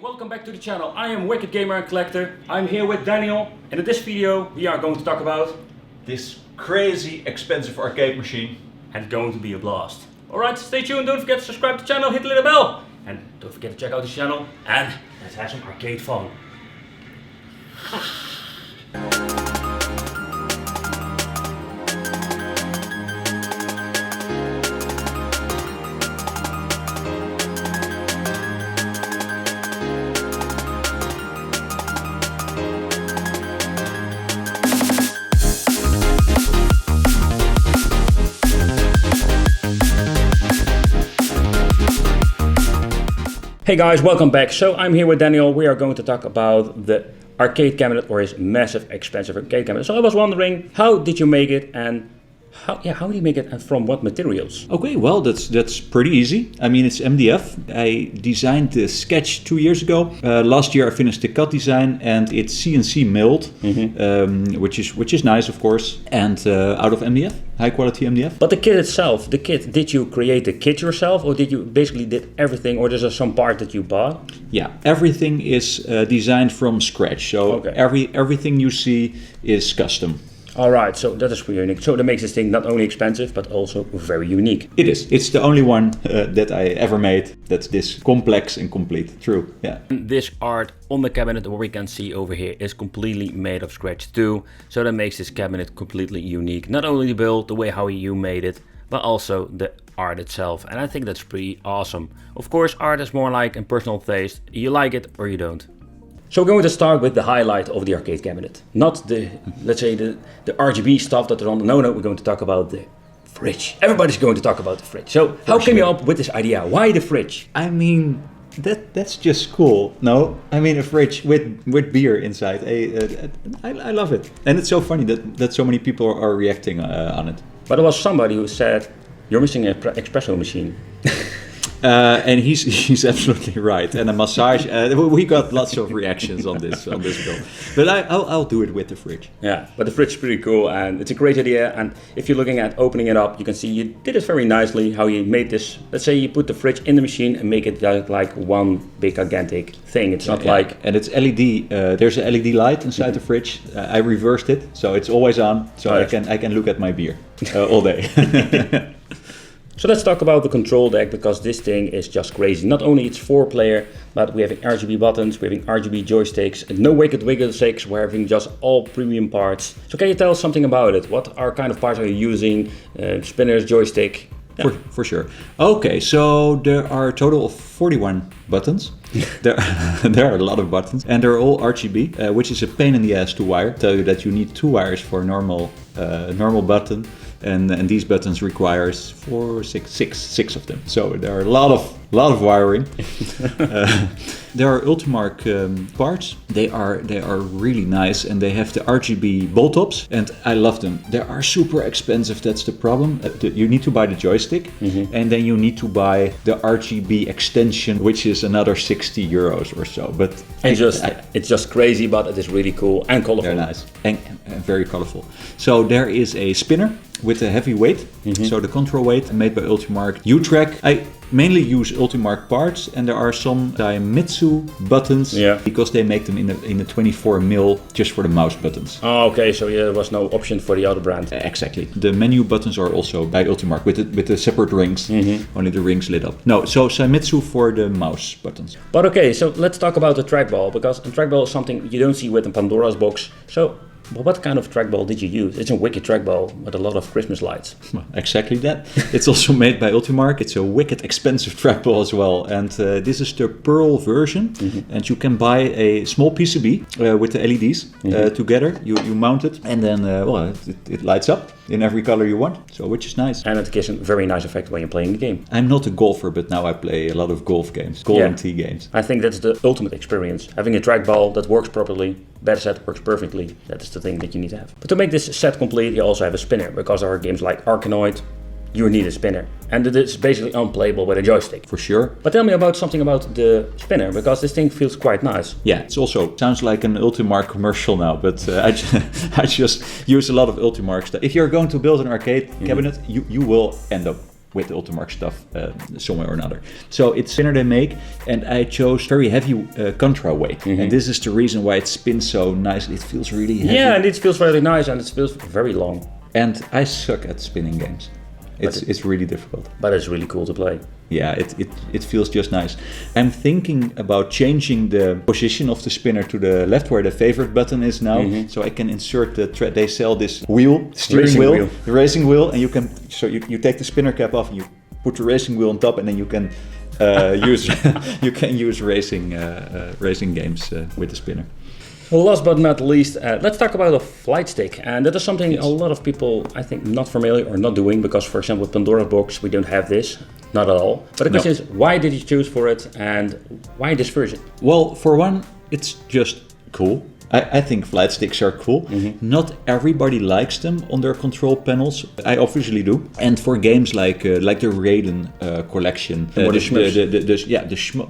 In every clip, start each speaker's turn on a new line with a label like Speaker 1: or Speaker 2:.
Speaker 1: Welcome back to the channel. I am Wicked Gamer and Collector. I'm here with Daniel, and in this video we are going to talk about
Speaker 2: this crazy expensive arcade machine.
Speaker 1: And it's going to be a blast. Alright, stay tuned, don't forget to subscribe to the channel, hit the little bell. And don't forget to check out the channel and let's have some arcade fun. Hey guys, welcome back. So I'm here with Daniel. We are going to talk about the arcade cabinet, or his massive expensive arcade cabinet. So I was wondering, how did you make it, and how did you make it, and from what materials?
Speaker 2: Okay, well that's pretty easy. I mean, it's MDF. I designed the sketch 2 years ago. Last year I finished the cut design, and it's CNC milled, which is nice, of course, and out of MDF, high quality MDF.
Speaker 1: But the kit itself, did you create the kit yourself, or did you basically did everything, or is there some part that you bought?
Speaker 2: Yeah, everything is designed from scratch. So
Speaker 1: okay.
Speaker 2: Everything you see is custom.
Speaker 1: Alright, so that is pretty unique. So that makes this thing not only expensive, but also very unique.
Speaker 2: It is. It's the only one that I ever made that's this complex and complete. True, yeah.
Speaker 1: This art on the cabinet, what we can see over here, is completely made of scratch too. So that makes this cabinet completely unique. Not only the build, the way how you made it, but also the art itself. And I think that's pretty awesome. Of course, art is more like a personal taste. You like it or you don't. So we're going to start with the highlight of the arcade cabinet. Not the, let's say, the RGB stuff that is on the no, we're going to talk about the fridge. Everybody's going to talk about the fridge. So how came you up with this idea? Why the fridge?
Speaker 2: I mean, that's just cool. No, I mean a fridge with beer inside. I love it. And it's so funny that so many people are reacting on it.
Speaker 1: But there was somebody who said, you're missing an espresso machine.
Speaker 2: And he's absolutely right. And a massage. We got lots of reactions on this build. But I'll do it with the fridge.
Speaker 1: Yeah, but the fridge is pretty cool and it's a great idea. And if you're looking at opening it up, you can see you did it very nicely. How you made this. Let's say you put the fridge in the machine and make it like one big gigantic thing. It's not like.
Speaker 2: And it's LED. There's an LED light inside the fridge. I reversed it, so it's always on. So I can look at my beer all day.
Speaker 1: So let's talk about the control deck, because this thing is just crazy. Not only it's 4-player, but we have RGB buttons, we're having RGB joysticks, and no Wicked Wiggle 6, we're having just all premium parts. So can you tell us something about it? What kind of parts are you using? Spinners, joystick?
Speaker 2: Yeah. For sure. Okay, so there are a total of 41 buttons. There are a lot of buttons, and they're all RGB, which is a pain in the ass to wire. Tell you that you need 2 wires for a normal button. And these buttons requires six of them. So there are a lot of wiring. There are Ultimark parts. They are really nice, and they have the RGB bolt tops, and I love them. They are super expensive. That's the problem. You need to buy the joystick, and then you need to buy the RGB extension, which is another 60 euros or so. But
Speaker 1: it's just crazy, but it is really cool and colorful.
Speaker 2: They're nice and very colorful. So there is a spinner with a heavy weight, so the control weight made by Ultimark. U-Track, I mainly use Ultimark parts, and there are some Daihatsu buttons, because they make them in a 24mm just for the mouse buttons.
Speaker 1: Oh, okay, so there was no option for the other brand.
Speaker 2: Exactly. The menu buttons are also by Ultimark with the separate rings, only the rings lit up. No, so Daihatsu for the mouse buttons.
Speaker 1: But okay, so let's talk about the trackball, because a trackball is something you don't see with a Pandora's box. So what kind of trackball did you use? It's a wicked trackball with a lot of Christmas lights.
Speaker 2: Well, exactly that. It's also made by Ultimark. It's a wicked expensive trackball as well. And this is the Pearl version. And you can buy a small PCB with the LEDs together. You mount it, and then it lights up in every color you want. So which is nice.
Speaker 1: And it gives a very nice effect when you're playing the game.
Speaker 2: I'm not a golfer, but now I play a lot of golf games, and tee games.
Speaker 1: I think that's the ultimate experience. Having a trackball that works properly, better set works perfectly. That is the thing that you need to have. But to make this set complete, you also have a spinner, because there are games like Arkanoid, you need a spinner. And it is basically unplayable with a joystick.
Speaker 2: For sure.
Speaker 1: But tell me about something about the spinner, because this thing feels quite nice.
Speaker 2: Yeah, it's also sounds like an Ultimark commercial now, but I just use a lot of Ultimark stuff. If you're going to build an arcade cabinet, you will end up with Ultimark stuff somewhere or another. So it's spinner they make, and I chose very heavy contra weight. And this is the reason why it spins so nicely. It feels really heavy.
Speaker 1: Yeah, and it feels very nice, and it feels very long.
Speaker 2: And I suck at spinning games. It's really difficult.
Speaker 1: But it's really cool to play.
Speaker 2: Yeah, it feels just nice. I'm thinking about changing the position of the spinner to the left, where the favorite button is now, so I can insert they sell this steering wheel, the racing wheel, and you take the spinner cap off and you put the racing wheel on top, and then you can use racing games with the spinner.
Speaker 1: Well, last but not least, let's talk about a flight stick. And that is something a lot of people, I think, not familiar or not doing, because, for example, with Pandora's Box, we don't have this. Not at all. But the question is, why did you choose for it, and why this version?
Speaker 2: Well, for one, it's just cool. I think flight sticks are cool. Not everybody likes them on their control panels. I obviously do. And for games like the Raiden collection,
Speaker 1: the
Speaker 2: shmup.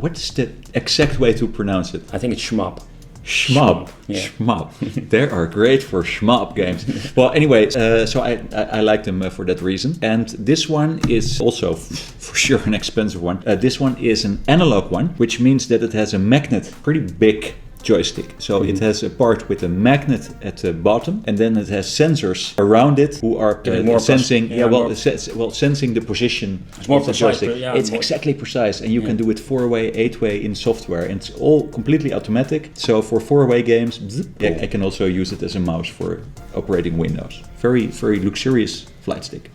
Speaker 2: What is the exact way to pronounce it?
Speaker 1: I think it's shmup.
Speaker 2: Shmup.
Speaker 1: Yeah.
Speaker 2: Shmup. They are great for shmup games. Well, anyway, so I like them for that reason. And this one is also for sure an expensive one. This one is an analog one, which means that it has a magnet, pretty big joystick. So it has a part with a magnet at the bottom, and then it has sensors around it who are sensing. Sensing the position of the joystick. It's exactly precise, and you can do it 4-way, 8-way in software, and it's all completely automatic. So for 4-way games, I can also use it as a mouse for operating Windows. Very, very luxurious flight stick.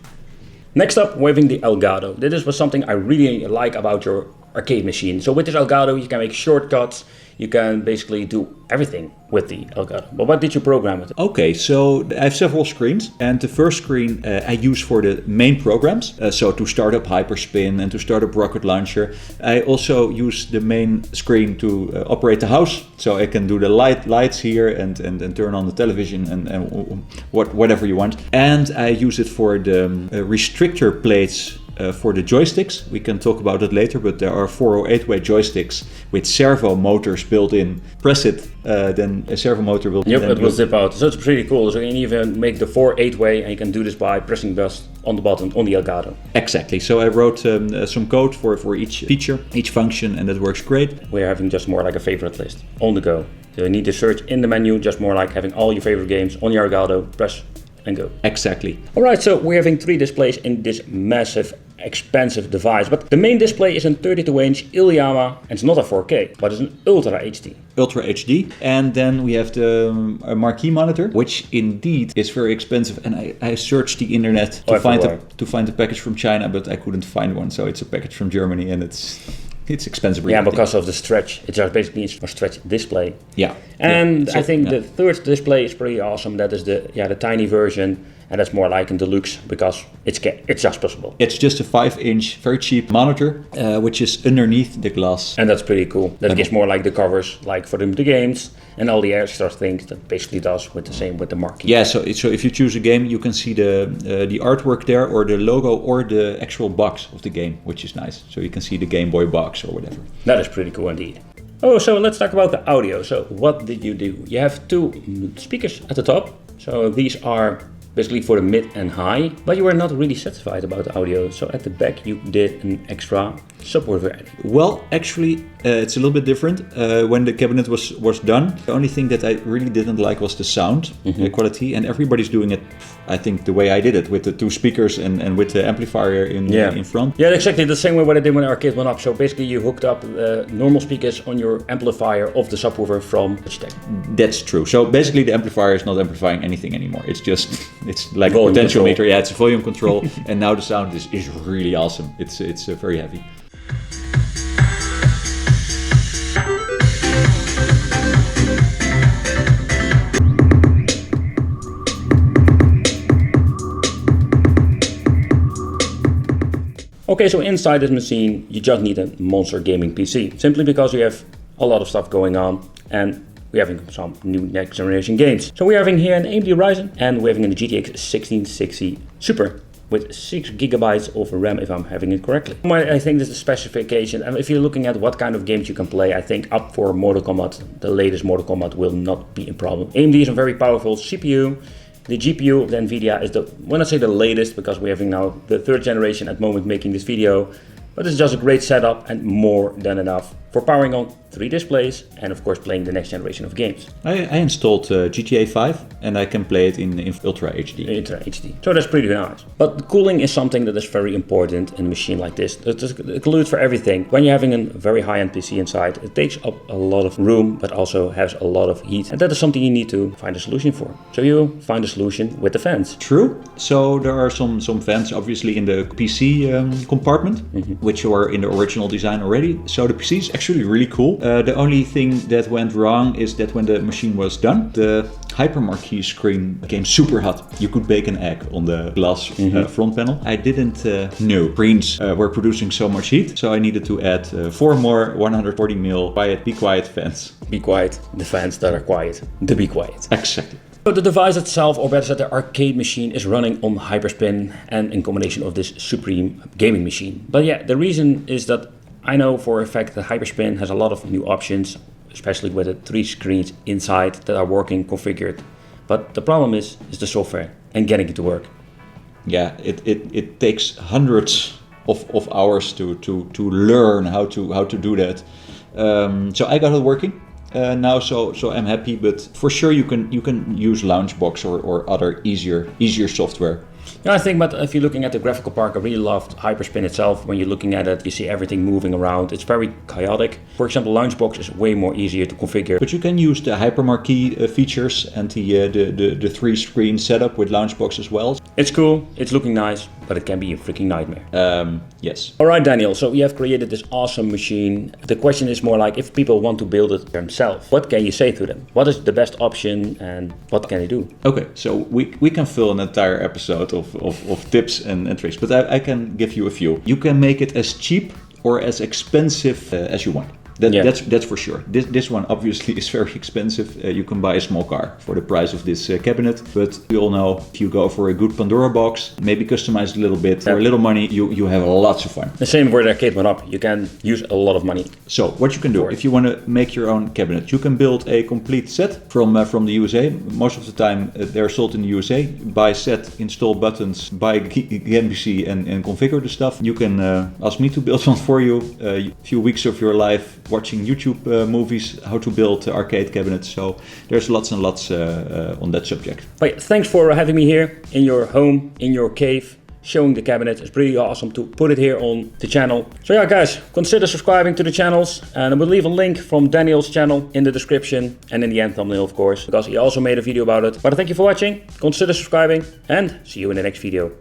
Speaker 1: Next up, we're having the Elgato. This was something I really like about your arcade machine. So with this Elgato, you can make shortcuts. You can basically do everything with the Elgato. But what did you program with it?
Speaker 2: Okay, so I have several screens, and the first screen I use for the main programs. So to start up Hyperspin and to start up Rocket Launcher. I also use the main screen to operate the house. So I can do the lights here and turn on the television and whatever you want. And I use it for the restrictor plates. For the joysticks, we can talk about it later, but there are 4 or 8-way joysticks with servo motors built in. Press it, then a servo motor will...
Speaker 1: Yep, it will zip out. So it's pretty cool. So you can even make the 4 8-way, and you can do this by pressing just on the button on the Elgato.
Speaker 2: Exactly. So I wrote some code for each feature, each function, and that works great.
Speaker 1: We're having just more like a favorite list on the go. So you need to search in the menu, just more like having all your favorite games on your Elgato, press and go.
Speaker 2: Exactly.
Speaker 1: Alright, so we're having 3 displays in this massive, expensive device. But the main display is a 32-inch Iliama, and it's not a 4K, but it's an Ultra HD.
Speaker 2: Ultra HD. And then we have the marquee monitor, which indeed is very expensive. And I searched the internet to find a package from China, but I couldn't find one. So it's a package from Germany, and it's expensive.
Speaker 1: Yeah, because of the stretch. It's just basically a stretch display.
Speaker 2: Yeah.
Speaker 1: And I think the third display is pretty awesome. That is the tiny version. And that's more like in deluxe because it's just possible.
Speaker 2: It's just a 5-inch, very cheap monitor, which is underneath the glass.
Speaker 1: And that's pretty cool. That gives more like the covers, like for the games and all the extra things that basically does with the marquee.
Speaker 2: Yeah, so if you choose a game, you can see the artwork there, or the logo, or the actual box of the game, which is nice. So you can see the Game Boy box or whatever.
Speaker 1: That is pretty cool indeed. Oh, so let's talk about the audio. So what did you do? You have 2 speakers at the top. So these are basically for the mid and high, but you were not really satisfied about the audio. So at the back you did an extra subwoofer.
Speaker 2: Well, actually, it's a little bit different. When the cabinet was done, the only thing that I really didn't like was the sound quality, and everybody's doing it, I think, the way I did it, with the 2 speakers and with the amplifier in front.
Speaker 1: Yeah, exactly the same way what I did when our kit went up. So basically you hooked up normal speakers on your amplifier of the subwoofer from Joystick.
Speaker 2: That's true. So basically the amplifier is not amplifying anything anymore. It's like
Speaker 1: volume
Speaker 2: a potential
Speaker 1: control.
Speaker 2: meter. Yeah, it's a volume control. And now the sound is really awesome. It's very heavy.
Speaker 1: Okay, so inside this machine, you just need a monster gaming PC, simply because you have a lot of stuff going on, and we're having some new next generation games. So we're having here an AMD Ryzen, and we're having a GTX 1660 Super with 6 gigabytes of RAM, if I'm having it correctly. I think this is the specification, and if you're looking at what kind of games you can play, I think up for Mortal Kombat, the latest Mortal Kombat will not be a problem. AMD is a very powerful CPU, The GPU of the NVIDIA is when I say the latest, because we're having now the 3rd generation at the moment making this video, but it's just a great setup and more than enough for powering on 3 displays and of course playing the next generation of games.
Speaker 2: I installed GTA 5 and I can play it in Ultra HD.
Speaker 1: Ultra HD. So that's pretty nice. But the cooling is something that is very important in a machine like this. It includes for everything. When you're having a very high-end PC inside, it takes up a lot of room, but also has a lot of heat. And that is something you need to find a solution for. So you find a solution with the fans.
Speaker 2: True. So there are some fans obviously in the PC compartment, which were in the original design already. So the PC is actually really cool. The only thing that went wrong is that when the machine was done, the hypermarquee screen became super hot. You could bake an egg on the glass front panel. I didn't know screens were producing so much heat, so I needed to add 4 more 140mm Be Quiet fans.
Speaker 1: Be quiet, the fans that are quiet, the Be Quiet.
Speaker 2: Exactly.
Speaker 1: So the device itself, or better said the arcade machine, is running on Hyperspin and in combination of this Supreme gaming machine. But yeah, the reason is that I know for a fact that Hyperspin has a lot of new options, especially with the 3 screens inside that are working configured. But the problem is the software and getting it to work.
Speaker 2: Yeah, it takes hundreds of hours to learn how to do that. So I got it working now, so I'm happy. But for sure you can use Launchbox or other easier software.
Speaker 1: Yeah, I think, but if you're looking at the graphical part, I really loved Hyperspin itself. When you're looking at it, you see everything moving around. It's very chaotic. For example, Launchbox is way more easier to configure.
Speaker 2: But you can use the hypermarquee features and the 3 screen setup with Launchbox as well.
Speaker 1: It's cool, it's looking nice, but it can be a freaking nightmare.
Speaker 2: Yes.
Speaker 1: All right, Daniel, so you have created this awesome machine. The question is more like, if people want to build it themselves, what can you say to them? What is the best option and what can they do?
Speaker 2: Okay, so we can fill an entire episode of tips and tricks, but I can give you a few. You can make it as cheap or as expensive as you want. That's for sure. This one obviously is very expensive. You can buy a small car for the price of this cabinet, but we all know if you go for a good Pandora box, maybe customize it a little bit, for a little money, you have lots of fun.
Speaker 1: The same with the arcade one up. You can use a lot of money.
Speaker 2: So what you can do, if you want to make your own cabinet, you can build a complete set from the USA. Most of the time they're sold in the USA. Buy set, install buttons, buy game PC and configure the stuff. You can ask me to build one for you. A few weeks of your life watching YouTube movies, how to build arcade cabinets. So there's lots and lots on that subject.
Speaker 1: But thanks for having me here in your home, in your cave, showing the cabinet. It's pretty awesome to put it here on the channel. So yeah, guys, consider subscribing to the channels, and I will leave a link from Daniel's channel in the description and in the end thumbnail, of course, because he also made a video about it. But thank you for watching, consider subscribing, and see you in the next video.